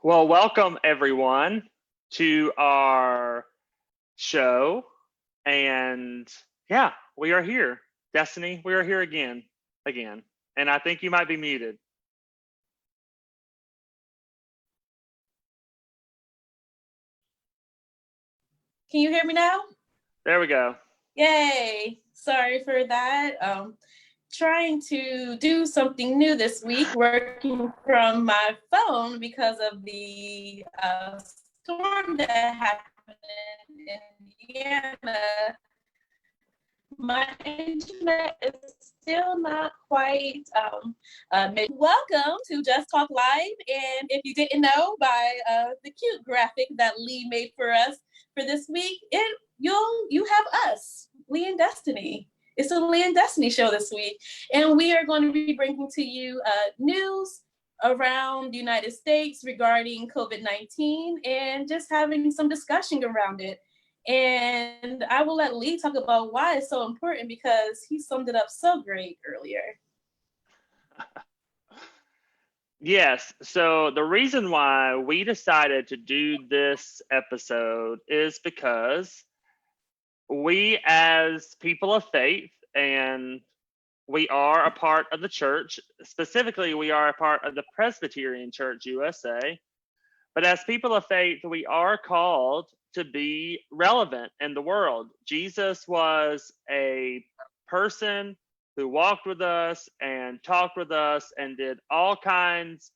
Well, welcome everyone to our show. And yeah, we are here. Destiny, we are here again. And I think you might be muted. Can you hear me now? There we go. Yay. Sorry for that. Trying to do something new this week, working from my phone because of the storm that happened in Indiana. My internet is still not quite welcome to Just Talk Live. And if you didn't know by the cute graphic that Lee made for us for this week, you have us, Lee and Destiny. It's a Lee and Destiny show this week. And we are going to be bringing to you news around the United States regarding COVID-19 and just having some discussion around it. And I will let Lee talk about why it's so important because he summed it up so great earlier. Yes, so the reason why we decided to do this episode is because we, as people of faith, and we are a part of the church, specifically, we are a part of the Presbyterian Church USA. But as people of faith, we are called to be relevant in the world. Jesus was a person who walked with us and talked with us and did all kinds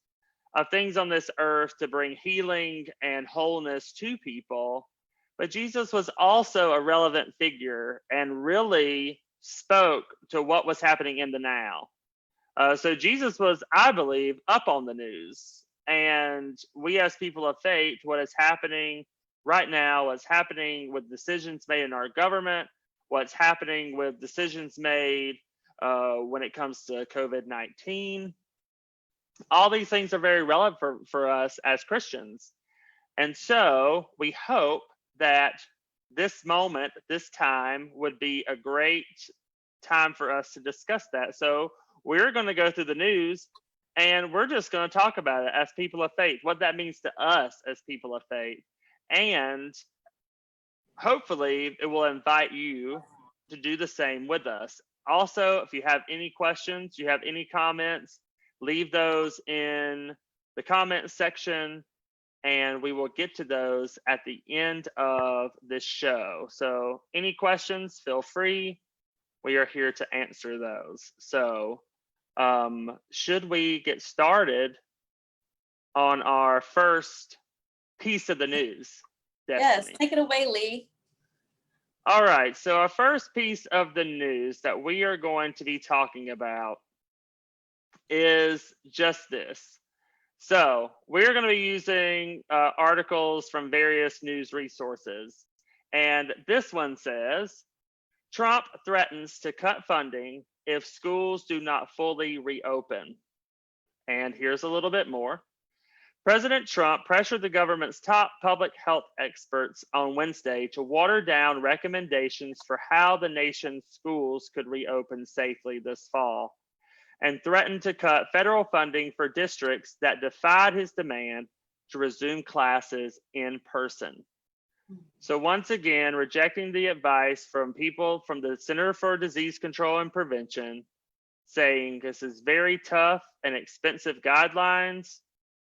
of things on this earth to bring healing and wholeness to people. But Jesus was also a relevant figure and really spoke to what was happening in the now. So Jesus was, I believe, up on the news. And we as people of faith, what is happening right now, what's happening with decisions made in our government, what's happening with decisions made when it comes to COVID-19, all these things are very relevant for us as Christians. And so we hope that this moment, this time would be a great time for us to discuss that. So we're going to go through the news and we're just going to talk about it as people of faith, what that means to us as people of faith. And hopefully it will invite you to do the same with us. Also, if you have any questions, you have any comments, leave those in the comment section and we will get to those at the end of this show. So any questions, feel free. We are here to answer those. So should we get started on our first piece of the news? Destiny? Yes, take it away, Lee. All right, so our first piece of the news that we are going to be talking about is just this. So we're going to be using articles from various news resources. And this one says, Trump threatens to cut funding if schools do not fully reopen. And here's a little bit more. President Trump pressured the government's top public health experts on Wednesday to water down recommendations for how the nation's schools could reopen safely this fall, and threatened to cut federal funding for districts that defied his demand to resume classes in person. So once again, rejecting the advice from people from the Center for Disease Control and Prevention, saying this is very tough and expensive guidelines,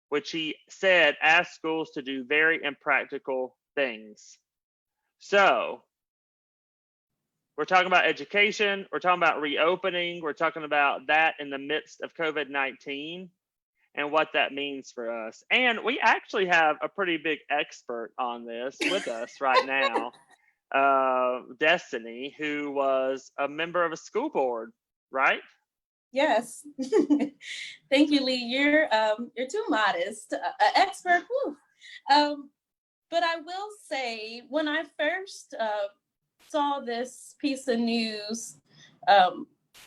which he said asked schools to do very impractical things. So we're talking about education, we're talking about reopening, we're talking about that in the midst of COVID-19 and what that means for us. And we actually have a pretty big expert on this with us right now, Destiny, who was a member of a school board, right? Yes. Thank you, Lee. You're too modest. Expert. But I will say, when I first saw this piece of news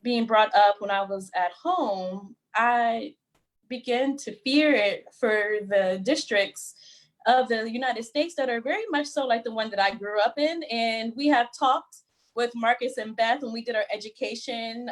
being brought up when I was at home, I began to fear it for the districts of the United States that are very much so like the one that I grew up in. And we have talked with Marcus and Beth when we did our education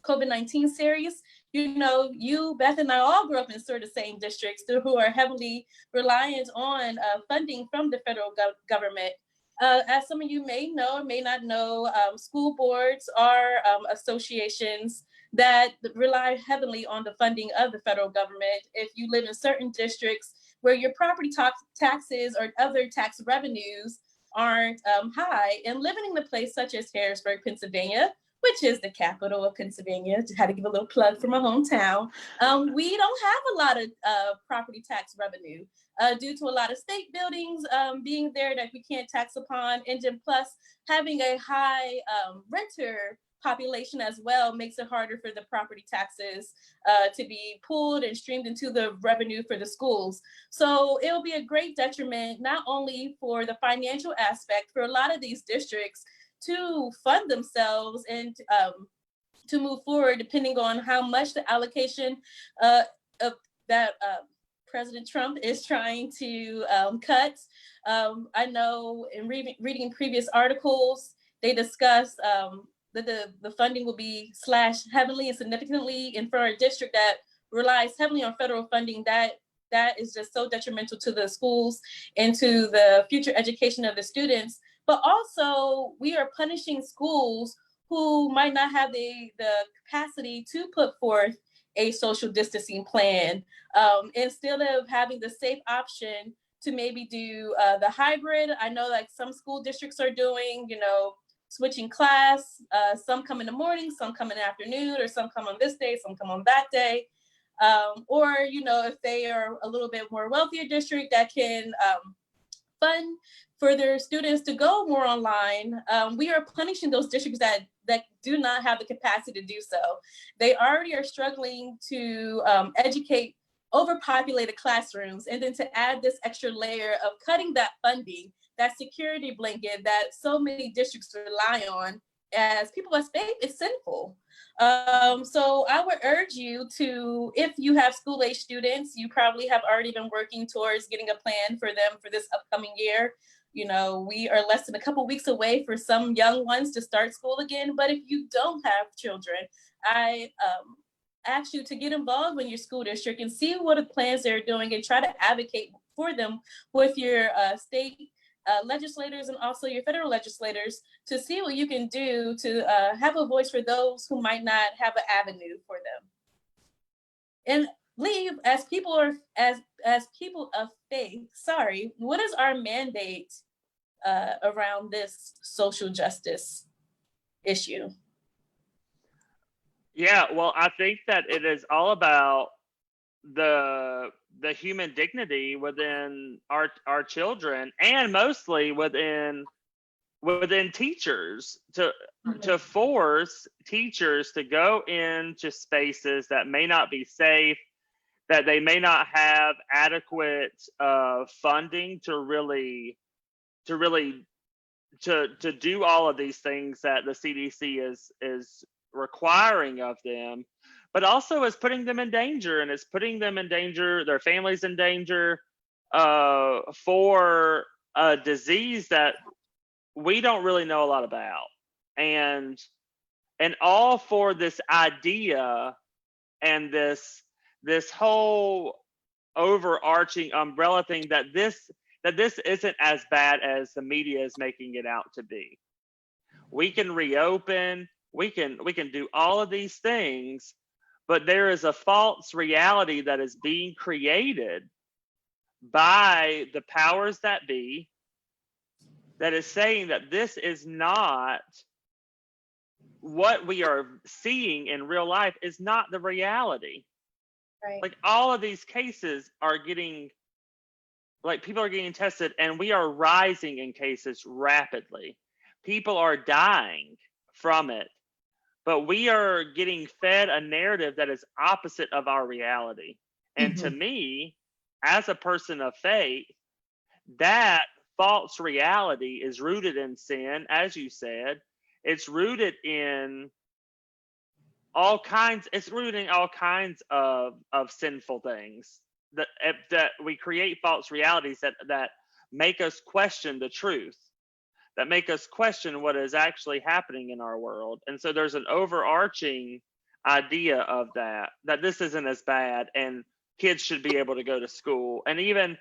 COVID-19 series. you, Beth, and I all grew up in sort of same districts who are heavily reliant on funding from the federal government. As some of you may know or may not know, school boards are associations that rely heavily on the funding of the federal government. If you live in certain districts where your property taxes or other tax revenues aren't high, and living in a place such as Harrisburg, Pennsylvania, which is the capital of Pennsylvania, had to give a little plug for my hometown, we don't have a lot of property tax revenue due to a lot of state buildings being there that we can't tax upon, and then plus having a high renter population as well makes it harder for the property taxes to be pulled and streamed into the revenue for the schools. So it will be a great detriment, not only for the financial aspect for a lot of these districts to fund themselves and to move forward, depending on how much the allocation of that President Trump is trying to cut. I know in reading previous articles, they discussed that the funding will be slashed heavily and significantly, and for a district that relies heavily on federal funding, that is just so detrimental to the schools and to the future education of the students. But also, we are punishing schools who might not have the capacity to put forth a social distancing plan, instead of having the safe option to maybe do the hybrid. I know like some school districts are doing, switching class, some come in the morning, some come in the afternoon, or some come on this day, some come on that day. Or, if they are a little bit more wealthier district that can fund for their students to go more online, we are punishing those districts that do not have the capacity to do so. They already are struggling to educate overpopulated classrooms, and then to add this extra layer of cutting that funding, that security blanket that so many districts rely on as people as faith is sinful. So I would urge you to, if you have school-age students, you probably have already been working towards getting a plan for them for this upcoming year. We are less than a couple weeks away for some young ones to start school again. But if you don't have children, I ask you to get involved in your school district and see what the plans they're doing and try to advocate for them with your state legislators and also your federal legislators to see what you can do to have a voice for those who might not have an avenue for them. And Lee, as people of faith, what is our mandate around this social justice issue? Yeah, well, I think that it is all about the human dignity within our children, and mostly within teachers, to force teachers to go into spaces that may not be safe, that they may not have adequate funding to really do all of these things that the CDC is requiring of them, but also is putting them in danger, and it's putting them in danger, their families in danger, for a disease that we don't really know a lot about, and all for this idea and this whole overarching umbrella thing that this isn't as bad as the media is making it out to be. We can reopen, we can do all of these things, but there is a false reality that is being created by the powers that be, that is saying that this is not what we are seeing in real life, is not the reality. Right. Like, all of these cases are getting, like, people are getting tested, and we are rising in cases rapidly. People are dying from it, but we are getting fed a narrative that is opposite of our reality. And to me, as a person of faith, that false reality is rooted in sin, as you said. It's rooted in all kinds of sinful things, that we create false realities that make us question the truth, that make us question what is actually happening in our world. And so there's an overarching idea of that this isn't as bad and kids should be able to go to school. And even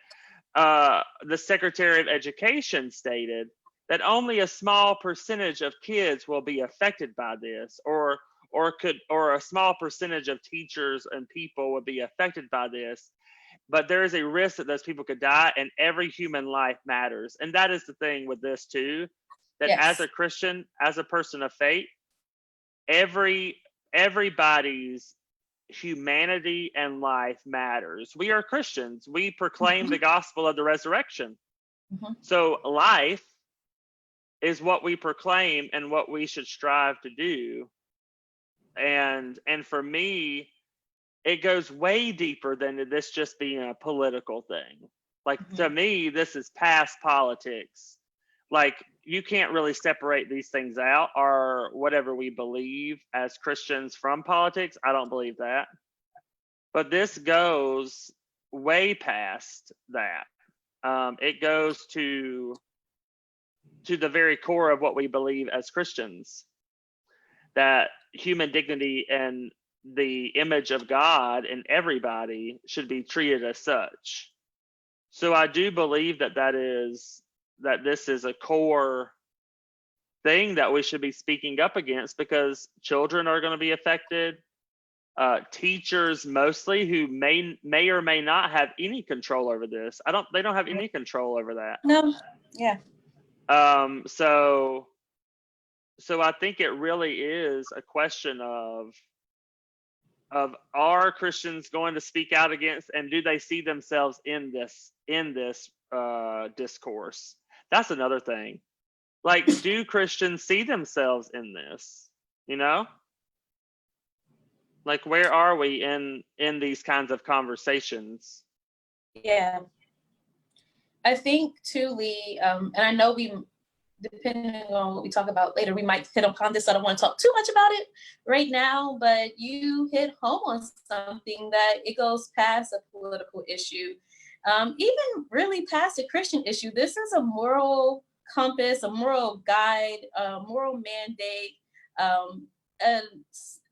the Secretary of Education stated that only a small percentage of kids will be affected by this, or a small percentage of teachers and people would be affected by this. But there is a risk that those people could die, and every human life matters. And that is the thing with this too, that as Yes. a Christian, as a person of faith, everybody's humanity and life matters. We are Christians. We proclaim the gospel of the resurrection. Mhm. So life is what we proclaim and what we should strive to do. And for me, it goes way deeper than this just being a political thing. Like, to me, this is past politics. Like, you can't really separate these things out, or whatever we believe as Christians, from politics. I don't believe that. But this goes way past that. It goes to the very core of what we believe as Christians, that human dignity and the image of God in everybody should be treated as such. So I do believe that this is a core thing that we should be speaking up against, because children are going to be affected. Teachers mostly, who may or may not have any control over this. They don't have any control over that. No. Yeah. So I think it really is a question of are Christians going to speak out against, and do they see themselves in this discourse? That's another thing. Like, do Christians see themselves in this? You know, like, where are we in these kinds of conversations? Yeah. I think too, Lee, and I know depending on what we talk about later, we might hit upon this. I don't want to talk too much about it right now, but you hit home on something that it goes past a political issue, even really past a Christian issue. This is a moral compass, a moral guide, a moral mandate, and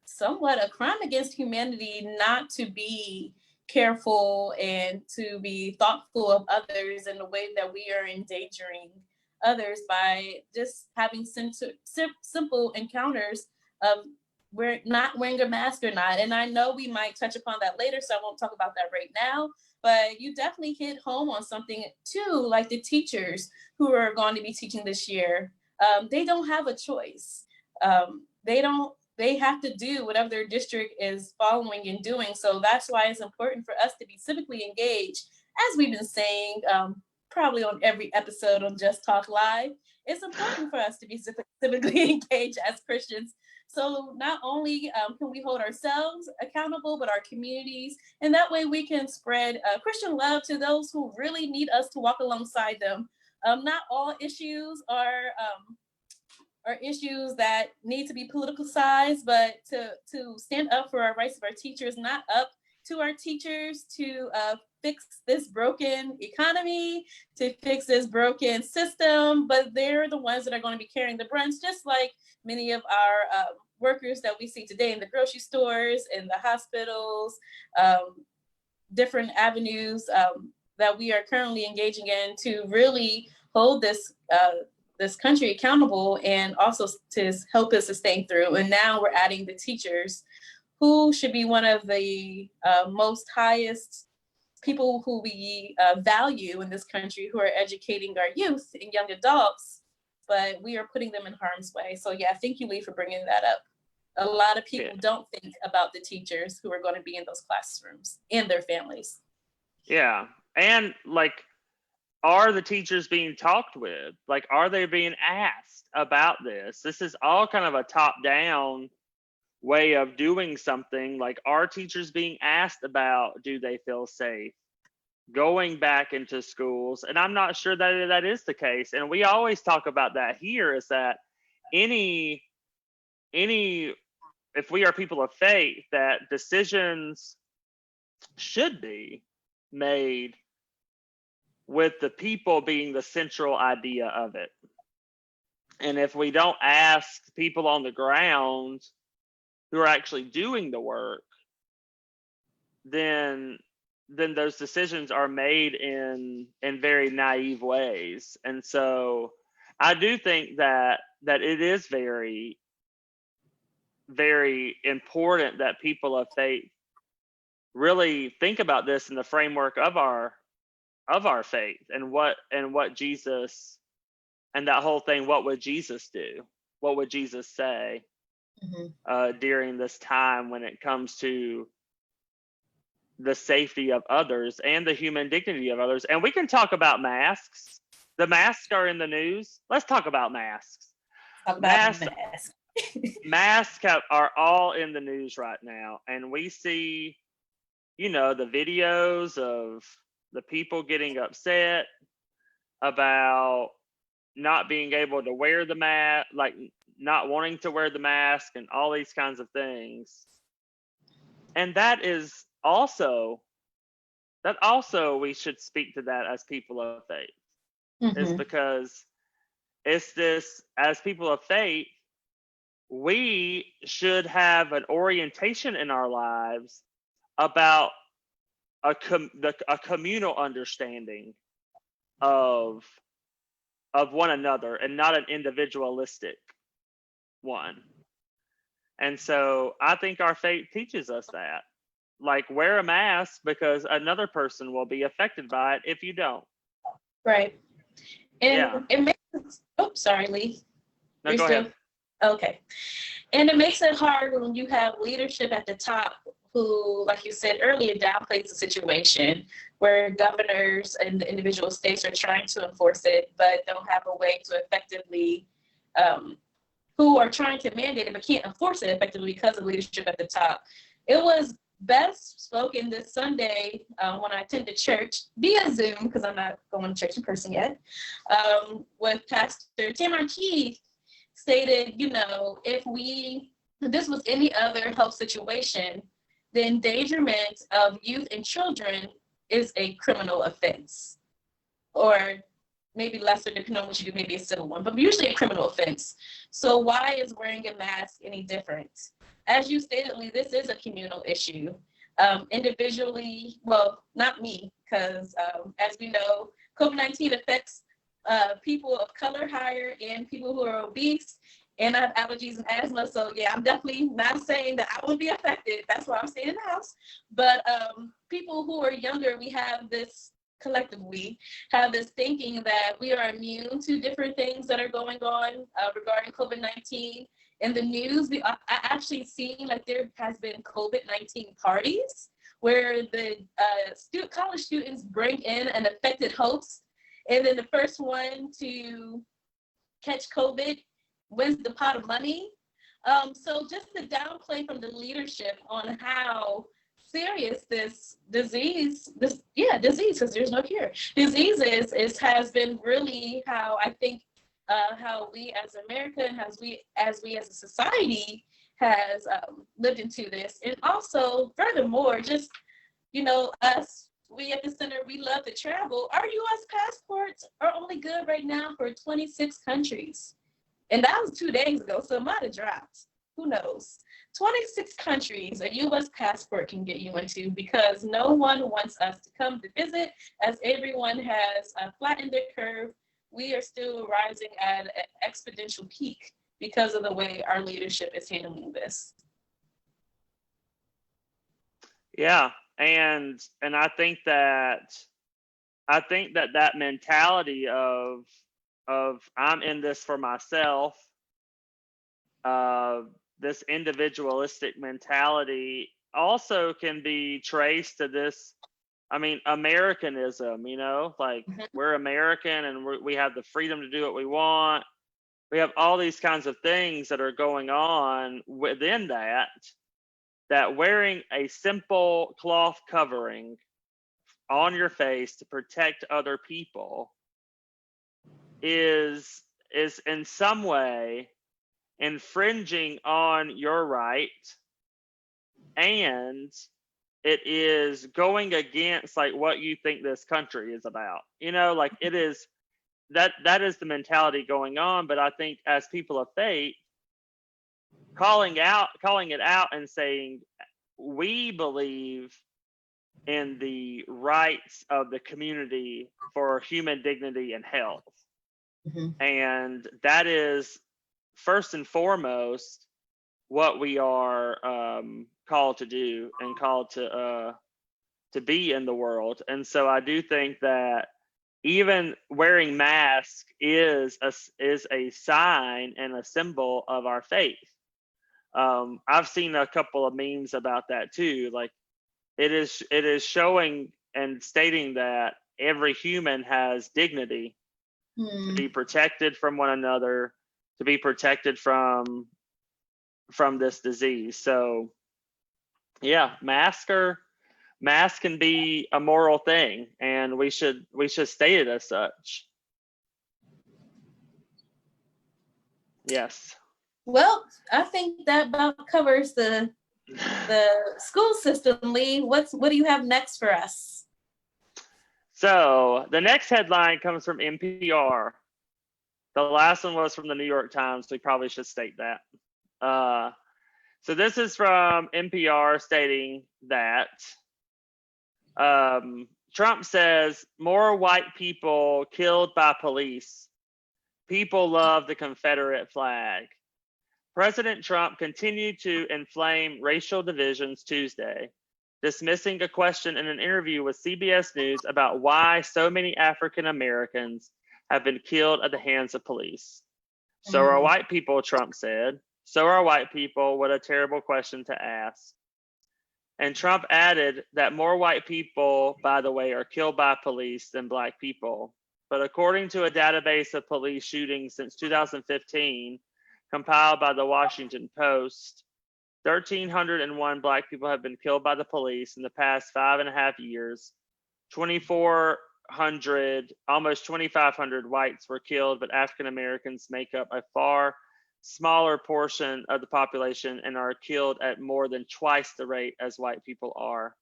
somewhat a crime against humanity not to be careful and to be thoughtful of others in the way that we are endangering others by just having simple encounters of not wearing a mask or not. And I know we might touch upon that later, so I won't talk about that right now. But you definitely hit home on something too, like the teachers who are going to be teaching this year. They don't have a choice. They have to do whatever their district is following and doing. So that's why it's important for us to be civically engaged, as we've been saying, probably on every episode on Just Talk Live. It's important for us to be civically engaged as Christians. So not only can we hold ourselves accountable, but our communities. And that way we can spread Christian love to those who really need us to walk alongside them. Not all issues are issues that need to be politicized, but to stand up for our rights of our teachers, not up to our teachers to fix this broken economy, to fix this broken system, but they're the ones that are going to be carrying the brunt, just like many of our workers that we see today in the grocery stores, in the hospitals, different avenues that we are currently engaging in to really hold this country accountable, and also to help us sustain through. And now we're adding the teachers, who should be one of the most highest people who we value in this country, who are educating our youth and young adults, but we are putting them in harm's way. So yeah, thank you, Lee, for bringing that up. A lot of people don't think about the teachers who are going to be in those classrooms and their families. Yeah. And like, are the teachers being talked with? Like, are they being asked about this? This is all kind of a top-down way of doing something. Like, are teachers being asked about, do they feel safe going back into schools? And I'm not sure that that is the case. And we always talk about that here, is that any if we are people of faith, that decisions should be made with the people being the central idea of it. And if we don't ask people on the ground who are actually doing the work, then those decisions are made in very naive ways. And so I do think that it is very, very important that people of faith really think about this in the framework of our faith, and what Jesus, and that whole thing, what would Jesus do? What would Jesus say during this time when it comes to the safety of others and the human dignity of others? And we can talk about masks. The masks are in the news. Let's talk about masks. Masks are all in the news right now. And we see, the videos of the people getting upset about not being able to wear the mask, like not wanting to wear the mask, and all these kinds of things. And that also we should speak to that as people of faith. Is because it's this, as people of faith, we should have an orientation in our lives about a communal understanding of one another, and not an individualistic one. And so I think our faith teaches us that, like, wear a mask because another person will be affected by it if you don't. Right. And it makes, sorry, Lee. No, go ahead. Okay. And it makes it hard when you have leadership at the top who, like you said earlier, downplays the situation, where governors and the individual states are trying to enforce it, but don't have a way to effectively, who are trying to mandate it, but can't enforce it effectively because of leadership at the top. It was best spoken this Sunday when I attended church via Zoom, because I'm not going to church in person yet, with Pastor Tamara Keith stated, if this was any other health situation, the endangerment of youth and children is a criminal offense, or maybe lesser, depending on what you do, maybe a civil one, but usually a criminal offense. So why is wearing a mask any different? As you stated, Lee, this is a communal issue. Individually, well, not me, because as we know, COVID-19 affects people of color higher, and people who are obese, and I have allergies and asthma. So yeah, I'm definitely not saying that I won't be affected. That's why I'm staying in the house. But people who are younger, we have this, collectively have this thinking that we are immune to different things that are going on regarding COVID-19. In the news, I actually seen like there has been COVID-19 parties where the college students bring in an affected host, and then the first one to catch COVID wins the pot of money. So just the downplay from the leadership on how serious this disease, because there's no cure, disease has been really how I think how we as America and as we as a society has lived into this. And also, furthermore, just, us, we at the center, we love to travel. Our U.S. passports are only good right now for 26 countries. And that was 2 days ago, so it might have dropped. Who knows? 26 countries a U.S. passport can get you into, because no one wants us to come to visit, as everyone has flattened their curve. We are still rising at an exponential peak because of the way our leadership is handling this. Yeah, and I think that mentality of I'm in this for myself, this individualistic mentality also can be traced to this, Americanism, like we're American and we have the freedom to do what we want. We have all these kinds of things that are going on within that wearing a simple cloth covering on your face to protect other people is in some way infringing on your right, and it is going against like what you think this country is about. Like it is that is the mentality going on. But I think as people of faith, calling it out and saying, we believe in the rights of the community for human dignity and health. And that is first and foremost what we are called to do and called to be in the world. And so I do think that even wearing masks is a sign and a symbol of our faith. I've seen a couple of memes about that too. Like it is showing and stating that every human has dignity to be protected from one another, to be protected from this disease. So yeah, mask can be a moral thing, and we should state it as such. Yes. Well, I think that about covers the school system. Lee, what do you have next for us? So the next headline comes from NPR. The last one was from the New York Times. So we probably should state that. So this is from NPR stating that Trump says more white people killed by police. People love the Confederate flag. President Trump continued to inflame racial divisions Tuesday, dismissing a question in an interview with CBS News about why so many African Americans have been killed at the hands of police. So are white people, Trump said. So are white people. What a terrible question to ask. And Trump added that more white people, by the way, are killed by police than black people. But according to a database of police shootings since 2015, compiled by the Washington Post, 1,301 black people have been killed by the police in the past 5.5 years. 2,400, almost 2,500 whites were killed, but African Americans make up a far smaller portion of the population and are killed at more than twice the rate as white people are.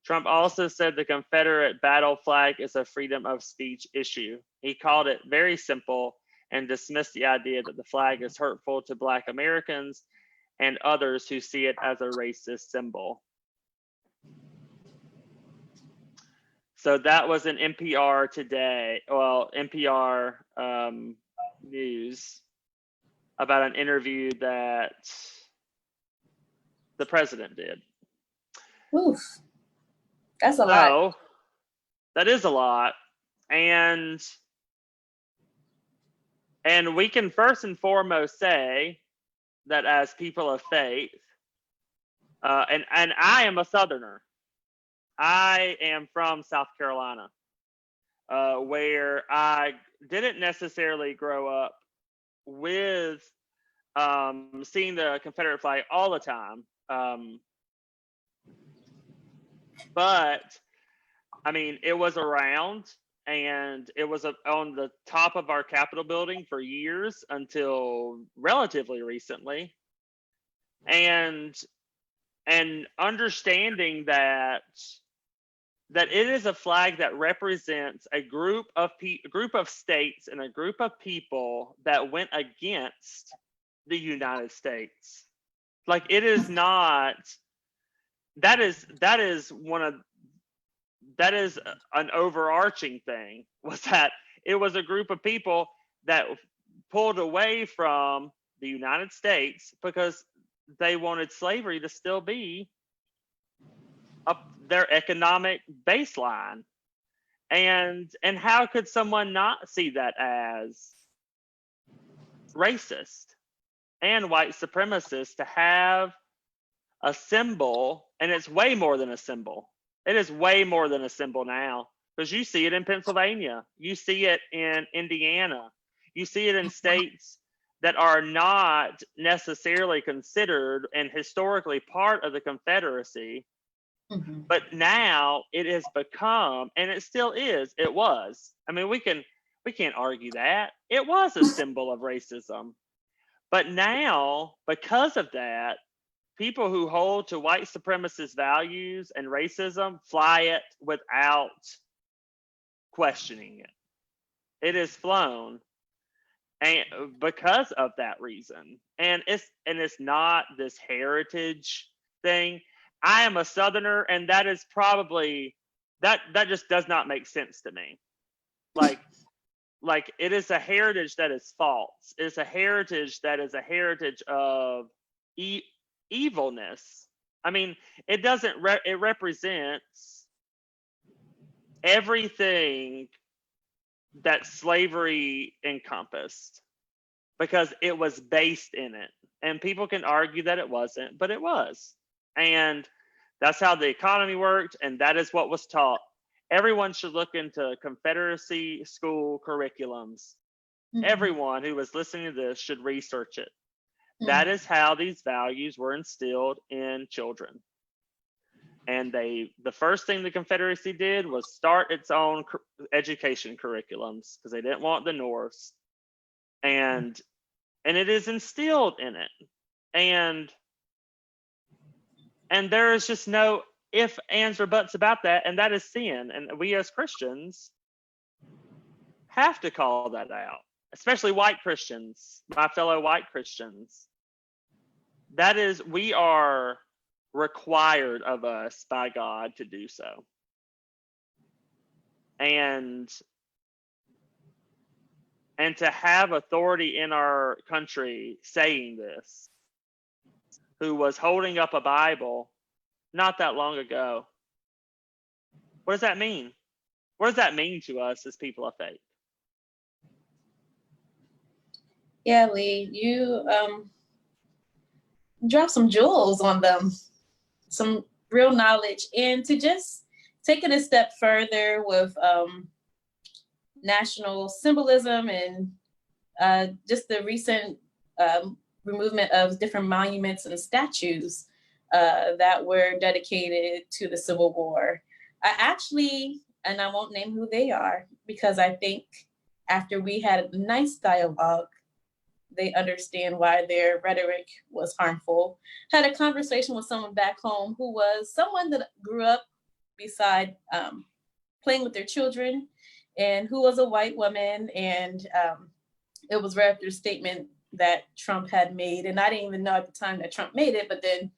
Trump also said the Confederate battle flag is a freedom of speech issue. He called it very simple and dismissed the idea that the flag is hurtful to Black Americans and others who see it as a racist symbol. So that was an NPR today, well, NPR news about an interview that the president did. Oof, that's a lot. That is a lot. And we can first and foremost say that as people of faith, and I am a Southerner. I am from South Carolina, where I didn't necessarily grow up with seeing the Confederate flag all the time. But I mean, it was around, and it was on the top of our Capitol building for years until relatively recently. And understanding that it is a flag that represents a group of states and a group of people that went against the United States. Like, it is not, that is an overarching thing, was that it was a group of people that pulled away from the United States because they wanted slavery to still be up their economic baseline. And how could someone not see that as racist and white supremacist to have a symbol? And it's way more than a symbol. It is way more than a symbol now, because you see it in Pennsylvania, you see it in Indiana, you see it in states that are not necessarily considered and historically part of the Confederacy. Mm-hmm. But now it has become, and it still is, it was, I mean, we can't argue that it was a symbol of racism. But now, because of that, people who hold to white supremacist values and racism fly it without questioning it. It is flown. and because of that reason. And it's not this heritage thing. I am a Southerner, and that is probably that just does not make sense to me. Like it is a heritage that is false. It's a heritage that is a heritage of evilness. I mean, it doesn't it represents everything that slavery encompassed, because it was based in it. And people can argue that it wasn't, but it was. And that's how the economy worked, and that is what was taught. Everyone should look into Confederacy school curriculums. Mm-hmm. Everyone who is listening to this should research it. Mm-hmm. That is how these values were instilled in children. And the first thing the Confederacy did was start its own education curriculums, because they didn't want the North's. And it is instilled in it. And there is just no if, ands, or buts about that, and that is sin. And we as Christians have to call that out, especially white Christians, my fellow white Christians. That is, we are required of us by God to do so. And to have authority in our country saying this, who was holding up a Bible not that long ago. What does that mean? What does that mean to us as people of faith? Yeah, Lee, you drop some jewels on them, some real knowledge. And to just take it a step further with national symbolism and just the recent removal of different monuments and statues that were dedicated to the Civil War. I actually, and I won't name who they are, because I think after we had a nice dialogue, they understand why their rhetoric was harmful. Had a conversation with someone back home who was someone that grew up beside playing with their children, and who was a white woman. And it was right after a statement that Trump had made. And I didn't even know at the time that Trump made it, but then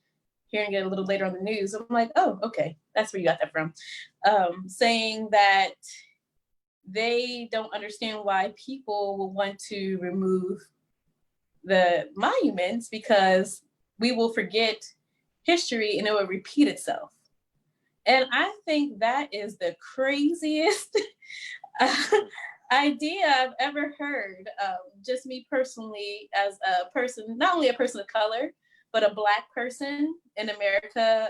hearing it a little later on the news, I'm like, oh, okay, that's where you got that from. Saying that they don't understand why people will want to remove the monuments, because we will forget history and it will repeat itself. And I think that is the craziest idea I've ever heard. Just me personally, as a person, not only a person of color, but a Black person in America,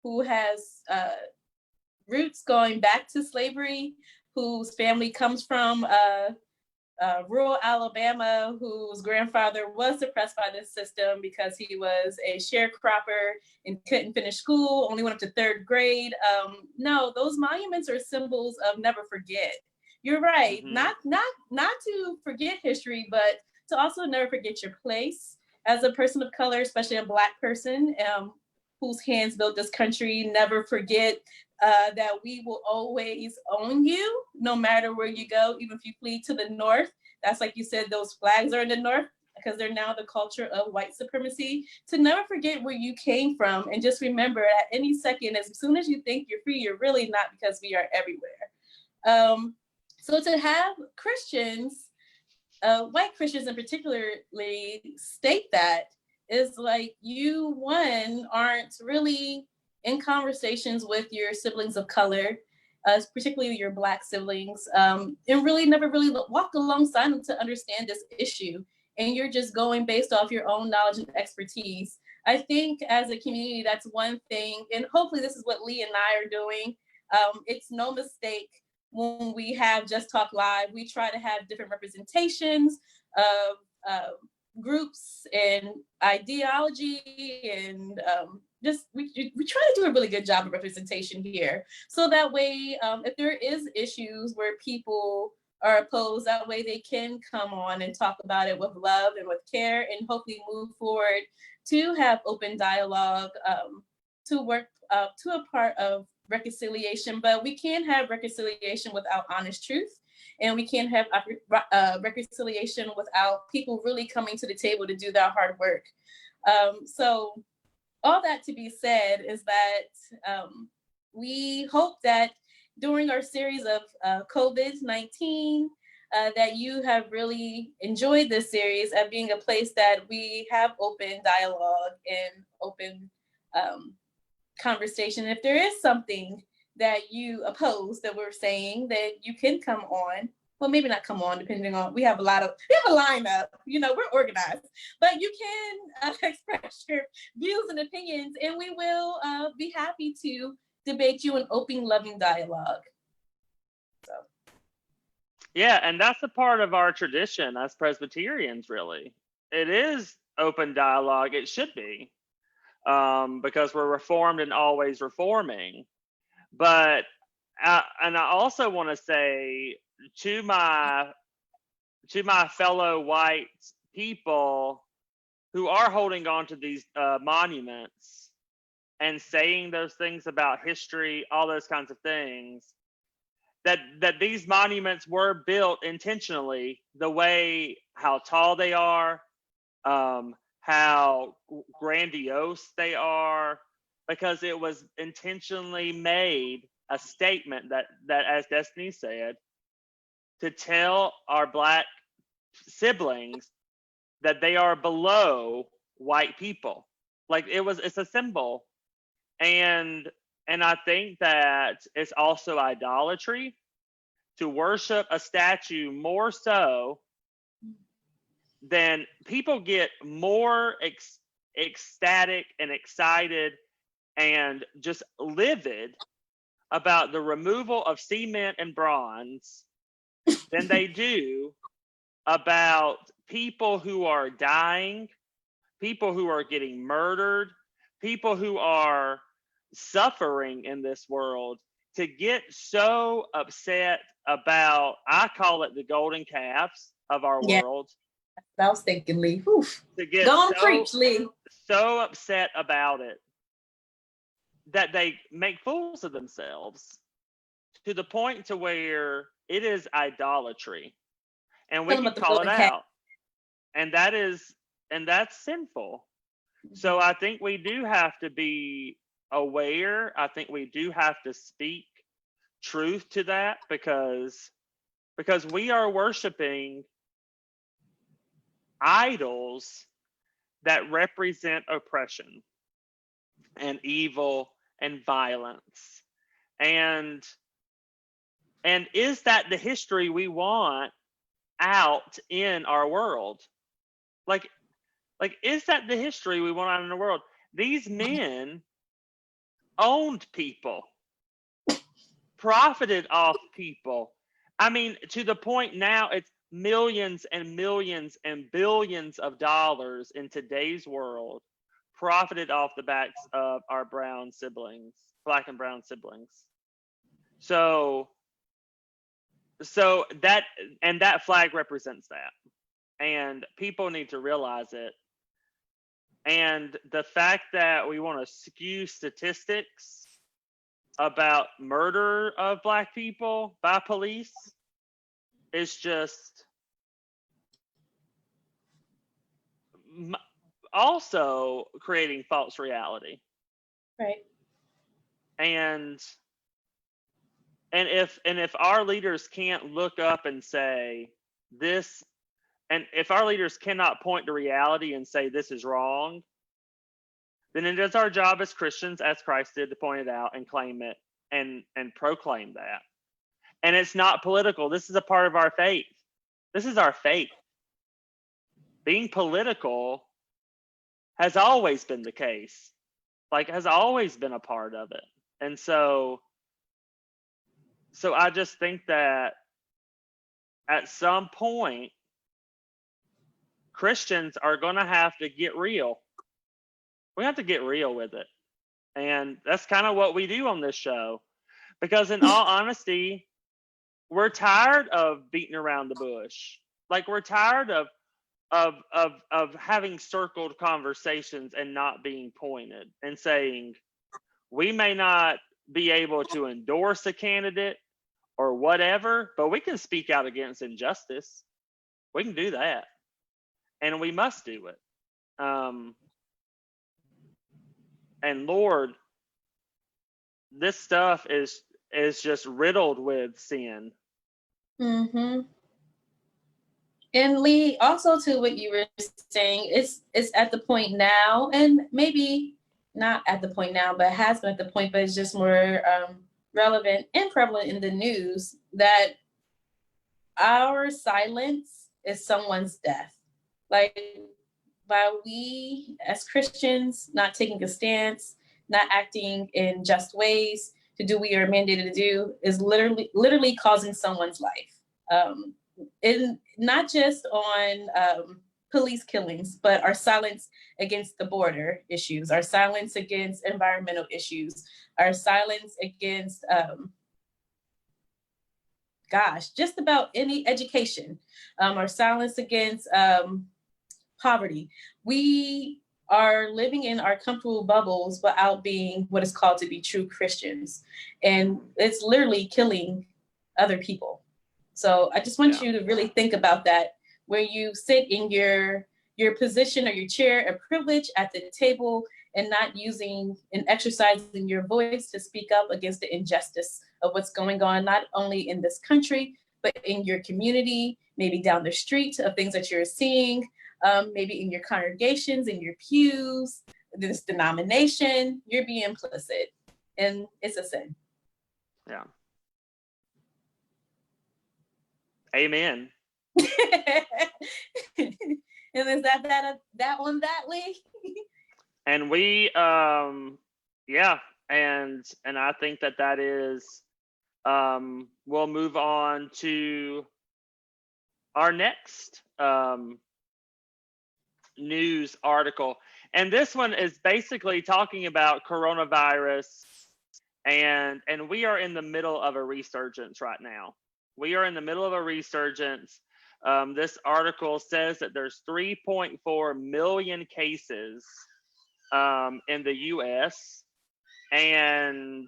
who has roots going back to slavery, whose family comes from rural Alabama, whose grandfather was suppressed by this system because he was a sharecropper and couldn't finish school, only went up to third grade. No, those monuments are symbols of never forget. You're right, mm-hmm. not to forget history, but to also never forget your place as a person of color, especially a Black person whose hands built this country. Never forget that we will always own you, no matter where you go, even if you flee to the North. That's like you said, those flags are in the North because they're now the culture of white supremacy. To never forget where you came from, and just remember at any second, as soon as you think you're free, you're really not, because we are everywhere. So to have Christians, white Christians in particularly, state that is like, you, one, aren't really in conversations with your siblings of color, particularly your Black siblings, and really never really walked alongside them to understand this issue. And you're just going based off your own knowledge and expertise. I think as a community, that's one thing. And hopefully this is what Lee and I are doing. It's no mistake when we have Just Talk Live, we try to have different representations of groups and ideology, and just we try to do a really good job of representation here. So that way, if there is issues where people are opposed, that way they can come on and talk about it with love and with care, and hopefully move forward to have open dialogue, to work to a part of reconciliation. But we can't have reconciliation without honest truth. and we can't have reconciliation without people really coming to the table to do that hard work. So all that to be said is that we hope that during our series of COVID-19, that you have really enjoyed this series at being a place that we have open dialogue and open conversation. If there is something that you oppose that we're saying, that you can come on. Well, maybe not come on, depending on, we have a lineup, we're organized, but you can express your views and opinions, and we will be happy to debate you in open, loving dialogue. So. Yeah, and that's a part of our tradition as Presbyterians, really. It is open dialogue. It should be, because we're reformed and always reforming. But, and I also want to say to my fellow white people who are holding on to these monuments and saying those things about history, all those kinds of things, that these monuments were built intentionally, the way how tall they are, how grandiose they are, because it was intentionally made a statement that as Destiny said, to tell our Black siblings that they are below white people. Like it's a symbol. And I think that it's also idolatry to worship a statue more so than people get more ecstatic and excited and just livid about the removal of cement and bronze than they do about people who are dying, people who are getting murdered, people who are suffering in this world, to get so upset about, I call it the golden calves of our world. I was thinking, Lee. Oof. To get so upset about it that they make fools of themselves to the point to where it is idolatry, and we can call it out, and that's sinful. So I think we do have to be aware. I think we do have to speak truth to that, because we are worshiping idols that represent oppression and evil and violence. And is that the history we want out in our world? Like is that the history we want out in the world? These men owned people, profited off people. I mean, to the point now it's millions and millions and billions of dollars in today's world profited off the backs of our brown siblings, Black and brown siblings. So that flag represents that, and people need to realize it. And the fact that we want to skew statistics about murder of Black people by police is just also creating false reality. Right. And if our leaders can't look up and say this, and if our leaders cannot point to reality and say this is wrong, then it is our job as Christians, as Christ did, to point it out and claim it and proclaim that. And it's not political. This is a part of our faith. This is our faith. Being political has always been the case, has always been a part of it. And so I just think that at some point, Christians are going to have to get real. We have to get real with it. And that's kind of what we do on this show. Because in all honesty, we're tired of beating around the bush. We're tired of having circled conversations and not being pointed and saying, we may not be able to endorse a candidate or whatever, but we can speak out against injustice. We can do that, and we must do it. And Lord, this stuff is just riddled with sin. Mm-hmm. And Lee, also to what you were saying, it's at the point now, and maybe not at the point now, but has been at the point, but it's just more relevant and prevalent in the news that our silence is someone's death. Like, by we as Christians not taking a stance, not acting in just ways to do what we are mandated to do, is literally causing someone's life. And not just on police killings, but our silence against the border issues, our silence against environmental issues, our silence against, just about any education, our silence against poverty. We are living in our comfortable bubbles without being what is called to be true Christians. And it's literally killing other people. So I just want you to really think about that when you sit in your position or your chair of privilege at the table and not using and exercising your voice to speak up against the injustice of what's going on, not only in this country, but in your community, maybe down the street, of things that you're seeing, maybe in your congregations, in your pews, this denomination, you're being implicit, and it's a sin. Yeah. Amen. And is that on that, Lee? And we, and I think that is, we'll move on to our next news article. And this one is basically talking about coronavirus, and we are in the middle of a resurgence right now. We are in the middle of a resurgence. This article says that there's 3.4 million cases in the US, and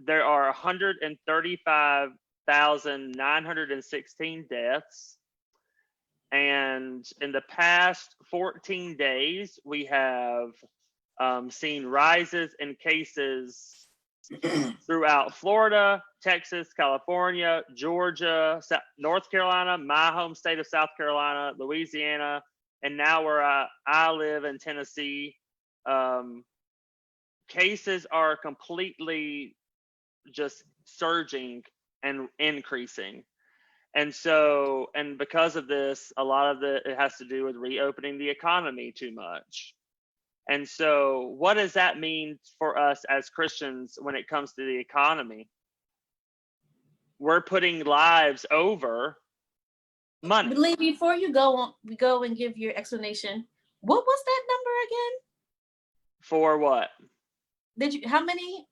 there are 135,916 deaths. And in the past 14 days, we have seen rises in cases throughout Florida, Texas, California, Georgia, North Carolina, my home state of South Carolina, Louisiana, and now where I live in Tennessee. Cases are completely just surging and increasing. And so, and because of this, a lot of it has to do with reopening the economy too much. And so what does that mean for us as Christians when it comes to the economy? We're putting lives over money. Lee, before you go and give your explanation, what was that number again? For what? How many?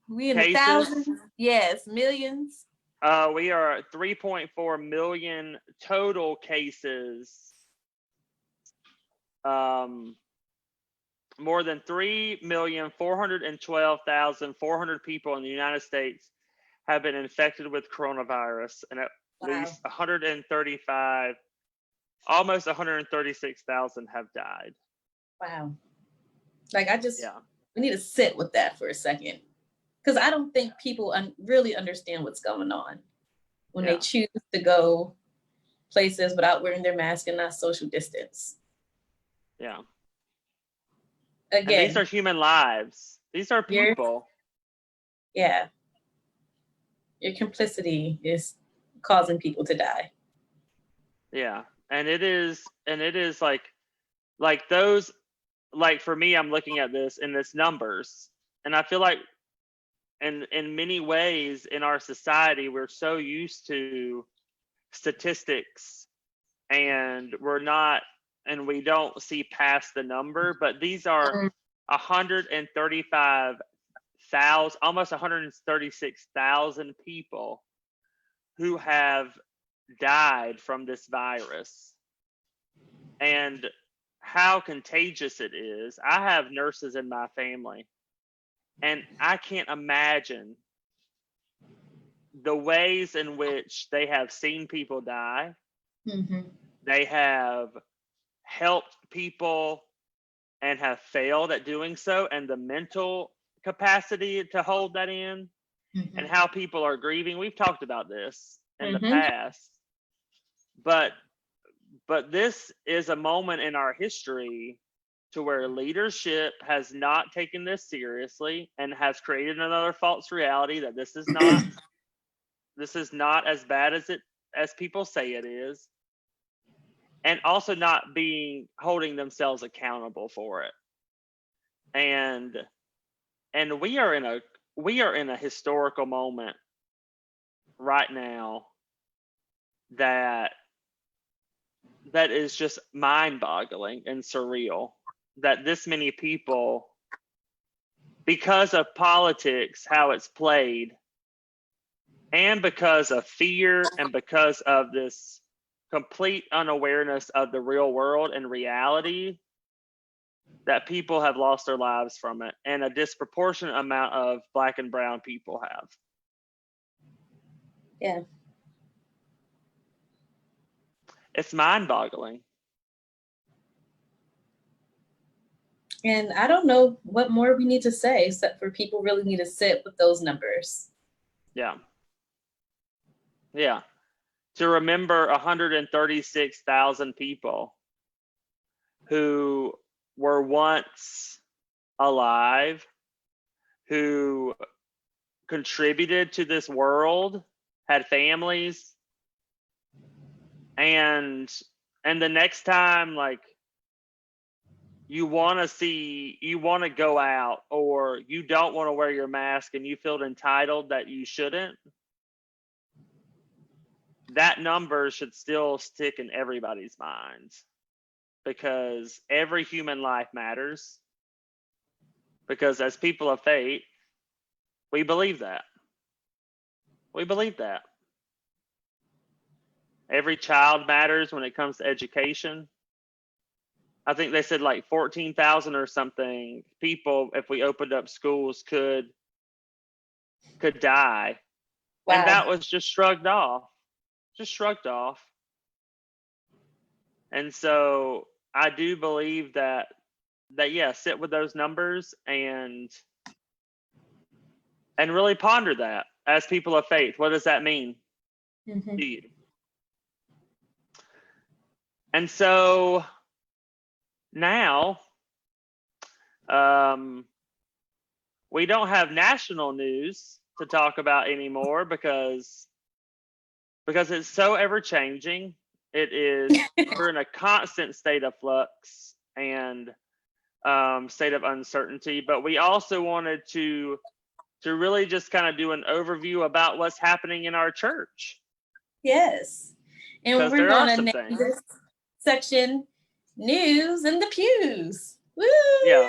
We in Cases? The thousands? Yes, millions. We are at 3.4 million total cases. More than 3,412,400 people in the United States have been infected with coronavirus, and at least 135, almost 136,000 have died. Wow. Like, we need to sit with that for a second, because I don't think people really understand what's going on when they choose to go places without wearing their mask and not social distance. Yeah. Again, and these are human lives. These are people. Your complicity is causing people to die. Yeah. And it is like those, like for me, I'm looking at this in this numbers, and I feel like in many ways in our society, we're so used to statistics, and we don't see past the number, but these are 135,000, almost 136,000 people who have died from this virus. And how contagious it is. I have nurses in my family, and I can't imagine the ways in which they have seen people die, Mm-hmm. they have helped people and have failed at doing so, and the mental capacity to hold that in, Mm-hmm. and how people are grieving. We've talked about this in the Mm-hmm. past, but this is a moment in our history to where leadership has not taken this seriously and has created another false reality that this is not as bad as people say it is, and also not holding themselves accountable for it. And we are in a historical moment right now that is just mind-boggling and surreal, that this many people, because of politics, how it's played, and because of fear, and because of this complete unawareness of the real world and reality, that people have lost their lives from it, and a disproportionate amount of Black and brown people have. Yeah. It's mind-boggling. And I don't know what more we need to say, except for people really need to sit with those numbers. Yeah. Yeah. To remember 136,000 people who were once alive, who contributed to this world, had families, and the next time, like, you want to go out, or you don't want to wear your mask and you feel entitled that you shouldn't, that number should still stick in everybody's minds, because every human life matters, because as people of faith, we believe that. Every child matters when it comes to education. I think they said like 14,000 or something people, if we opened up schools, could die. Wow. And that was just shrugged off. And so I do believe that yeah, sit with those numbers and really ponder that as people of faith. What does that mean to you? And so now, we don't have national news to talk about anymore, because it's so ever changing. It is we're in a constant state of flux and state of uncertainty. But we also wanted to really just kind of do an overview about what's happening in our church. Yes, and we're going to name this section "News in the Pews." Woo! Yeah.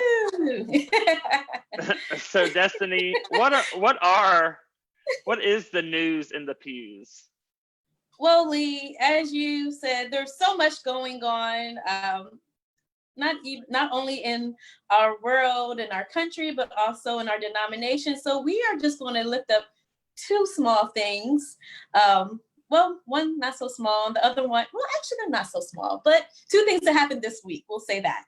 So, Destiny, what is the news in the pews? Well, Lee, as you said, there's so much going on, not only in our world and our country, but also in our denomination. So we are just going to lift up two small things. Well, one not so small, and the other one, well, actually they're not so small, but two things that happened this week, we'll say that.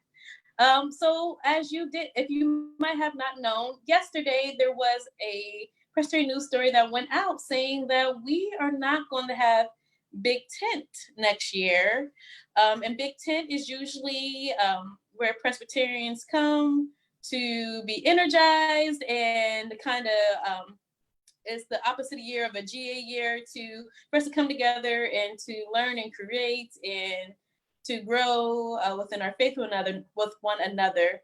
So as you did, if you might have not known, yesterday there was a Presbyterian news story that went out saying that we are not going to have Big Tent next year. And Big Tent is usually where Presbyterians come to be energized, and kind of it's the opposite year of a GA year for us to come together and to learn and create and to grow within our faith with one another.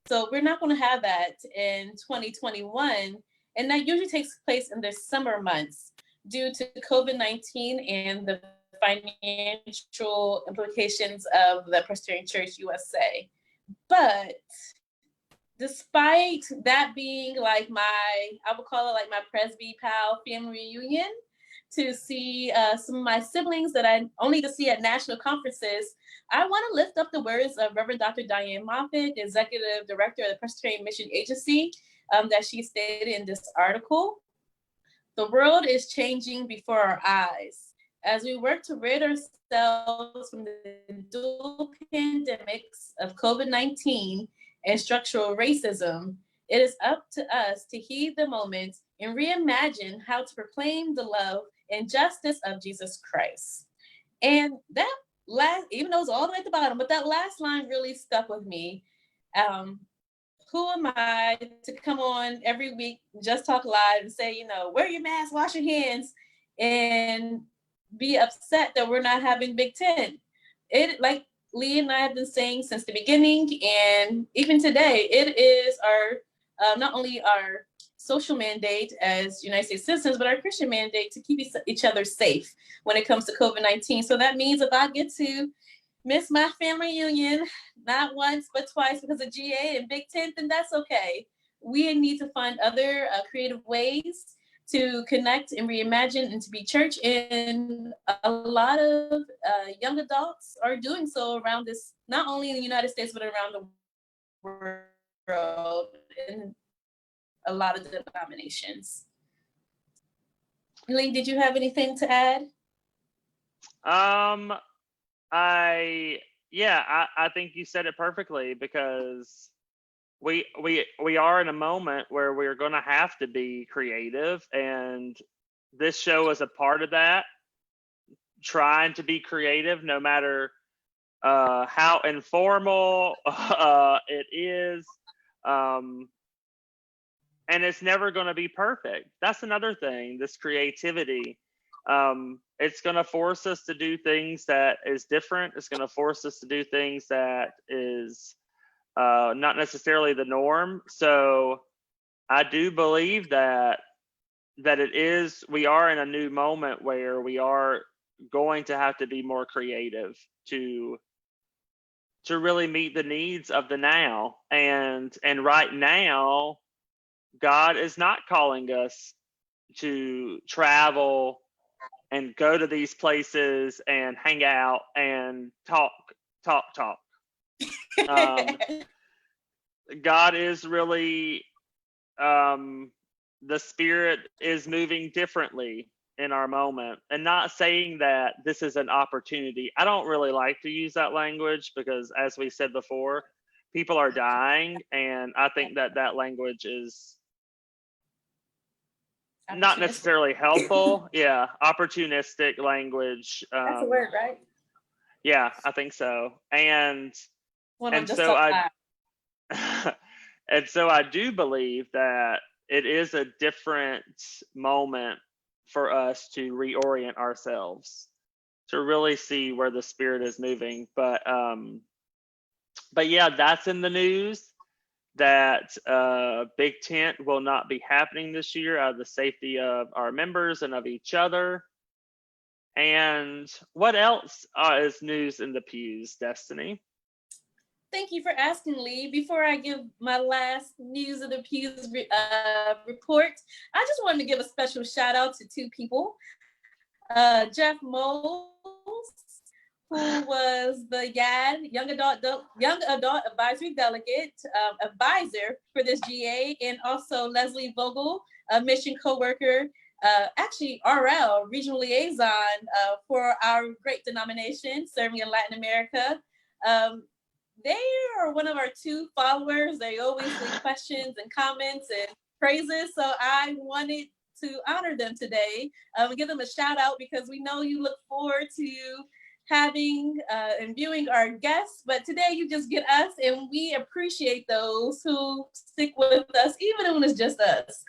So we're not going to have that in 2021. And that usually takes place in the summer months due to COVID-19 and the financial implications of the Presbyterian Church USA. But despite that being like I would call it like my Presby pal family reunion, to see some of my siblings that I only to see at national conferences, I want to lift up the words of Reverend Dr. Diane Moffitt, the Executive Director of the Presbyterian Mission Agency, that she stated in this article. The world is changing before our eyes. As we work to rid ourselves from the dual pandemics of COVID-19 and structural racism, it is up to us to heed the moment and reimagine how to proclaim the love and justice of Jesus Christ. And that last, even though it's all the way at the bottom, but that last line really stuck with me. Who am I to come on every week, Just Talk Live, and say, wear your mask, wash your hands, and be upset that we're not having Big Ten? It, like Lee and I have been saying since the beginning, and even today, it is our not only our social mandate as United States citizens, but our Christian mandate to keep each other safe when it comes to COVID-19. So that means if I get to miss my family reunion, not once, but twice because of GA and Big Ten, then that's okay. We need to find other creative ways to connect and reimagine and to be church. And a lot of young adults are doing so around this, not only in the United States, but around the world in a lot of denominations. Lee, did you have anything to add? I think you said it perfectly, because we are in a moment where we're going to have to be creative, and this show is a part of that, trying to be creative no matter how informal it is, and it's never going to be perfect. That's another thing, this creativity. It's going to force us to do things that is different. It's going to force us to do things that is not necessarily the norm. So I do believe that we are in a new moment where we are going to have to be more creative to really meet the needs of the now. And right now, God is not calling us to travel and go to these places and hang out and talk. God is really, the Spirit is moving differently in our moment, and not saying that this is an opportunity. I don't really like to use that language because, as we said before, people are dying, and I think that language is not necessarily helpful. Yeah, opportunistic language. That's a word, right? Yeah, I think so. And so I do believe that it is a different moment for us to reorient ourselves, to really see where the Spirit is moving. But yeah, that's in the news, that Big Tent will not be happening this year out of the safety of our members and of each other. And what else is news in the pews, Destiny? Thank you for asking, Lee. Before I give my last news of the pews report, I just wanted to give a special shout out to two people. Jeff Moles, who was the YAD, Young Adult Advisory Delegate, advisor for this GA, and also Leslie Vogel, a mission co-worker, actually RL, regional liaison for our great denomination serving in Latin America. They are one of our two followers. They always leave questions and comments and praises. So I wanted to honor them today, give them a shout out, because we know you look forward to having and viewing our guests, but today you just get us, and we appreciate those who stick with us, even when it's just us.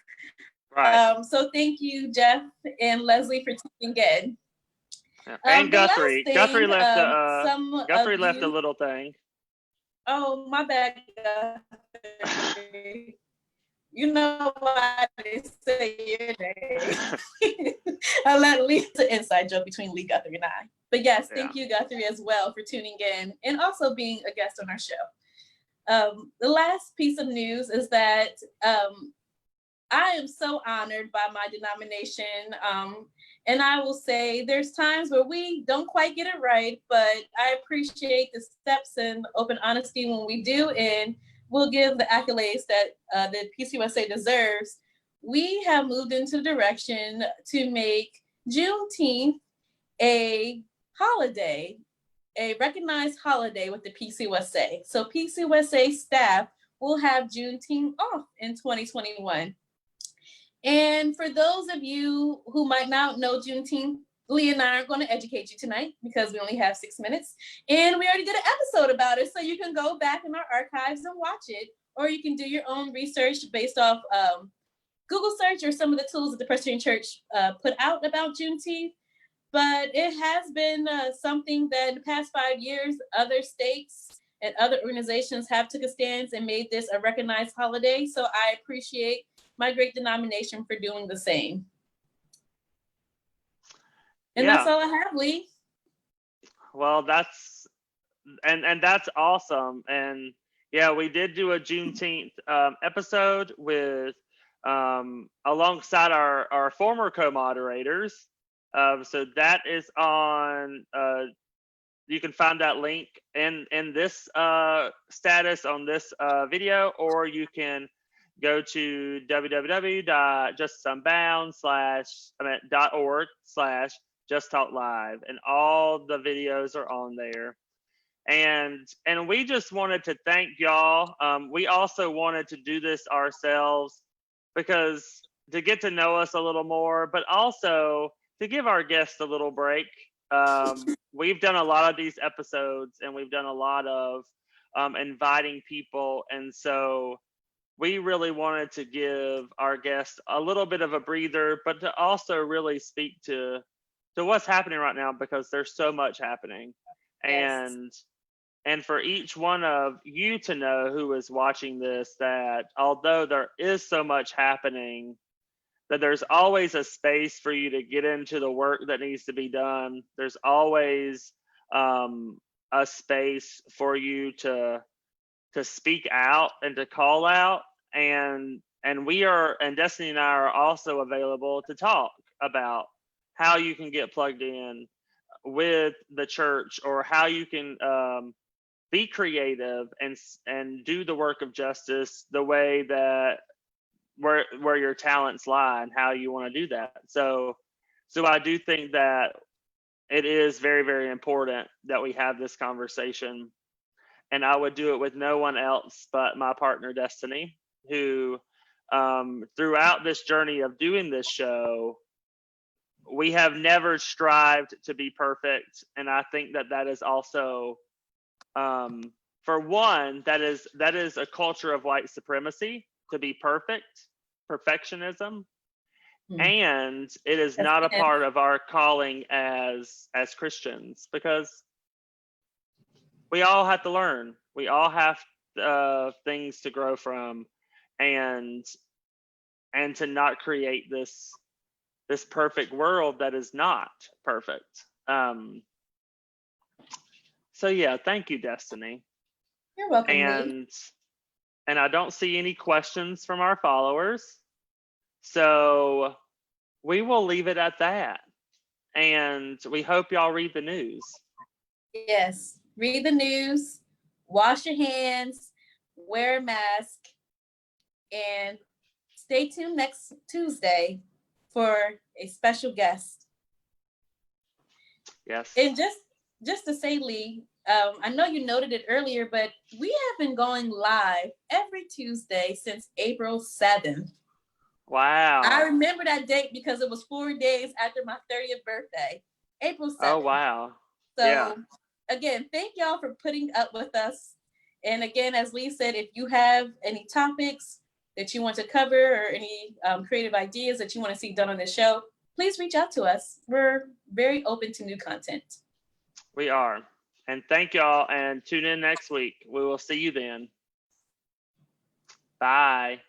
Right. So thank you, Jeff and Leslie, for tuning in. And Guthrie. Guthrie left a little thing. Oh, my bad, Guthrie. You know why they say your name. I'll let Lee, it's an inside joke between Lee, Guthrie, and I. But yes, thank you, Guthrie, as well, for tuning in and also being a guest on our show. The last piece of news is that I am so honored by my denomination. And I will say there's times where we don't quite get it right, but I appreciate the steps and open honesty when we do, and we'll give the accolades that the PCUSA deserves we have moved into the direction to make Juneteenth a holiday, a recognized holiday with the PCUSA. So PCUSA staff will have Juneteenth off in 2021. And for those of you who might not know Juneteenth, Lee and I are going to educate you tonight because we only have 6 minutes. And we already did an episode about it, so you can go back in our archives and watch it, or you can do your own research based off Google search or some of the tools that the Presbyterian Church put out about Juneteenth. But it has been something that in the past 5 years, other states and other organizations have took a stance and made this a recognized holiday. So I appreciate my great denomination for doing the same. And that's all I have, Lee. Well, that's awesome. And yeah, we did do a Juneteenth episode with alongside our former co-moderators. So that is on, you can find that link in this status on this video, or you can go to www.justunbound.org/justtalklive, and all the videos are on there. And we just wanted to thank y'all. We also wanted to do this ourselves because to get to know us a little more, but also to give our guests a little break. We've done a lot of these episodes, and we've done a lot of inviting people, and so we really wanted to give our guests a little bit of a breather, but to also really speak to what's happening right now, because there's so much happening. Yes. And for each one of you to know who is watching this, that although there is so much happening, that there's always a space for you to get into the work that needs to be done. There's always a space for you to speak out and to call out. And Destiny and I are also available to talk about how you can get plugged in with the church, or how you can be creative and do the work of justice the way that where your talents lie, and how you want to do that. So I do think that it is very, very important that we have this conversation, and I would do it with no one else but my partner Destiny, who throughout this journey of doing this show, we have never strived to be perfect. And I think that is also, for one, that is a culture of white supremacy, to be perfectionism. And it is not a part of our calling as Christians, because we all have to learn. We all have things to grow from, and to not create this perfect world that is not perfect. So yeah, thank you, Destiny. You're welcome. And I don't see any questions from our followers, so we will leave it at that. And we hope y'all read the news. Yes, read the news, wash your hands, wear a mask, and stay tuned next Tuesday for a special guest. Yes. And just to say, Lee, I know you noted it earlier, but we have been going live every Tuesday since April 7th. Wow. I remember that date because it was 4 days after my 30th birthday, April 7th. Oh, wow. So yeah. Again, thank y'all for putting up with us. And again, as Lee said, if you have any topics that you want to cover, or any creative ideas that you want to see done on this show, please reach out to us. We're very open to new content. We are. And thank y'all, and tune in next week. We will see you then. Bye.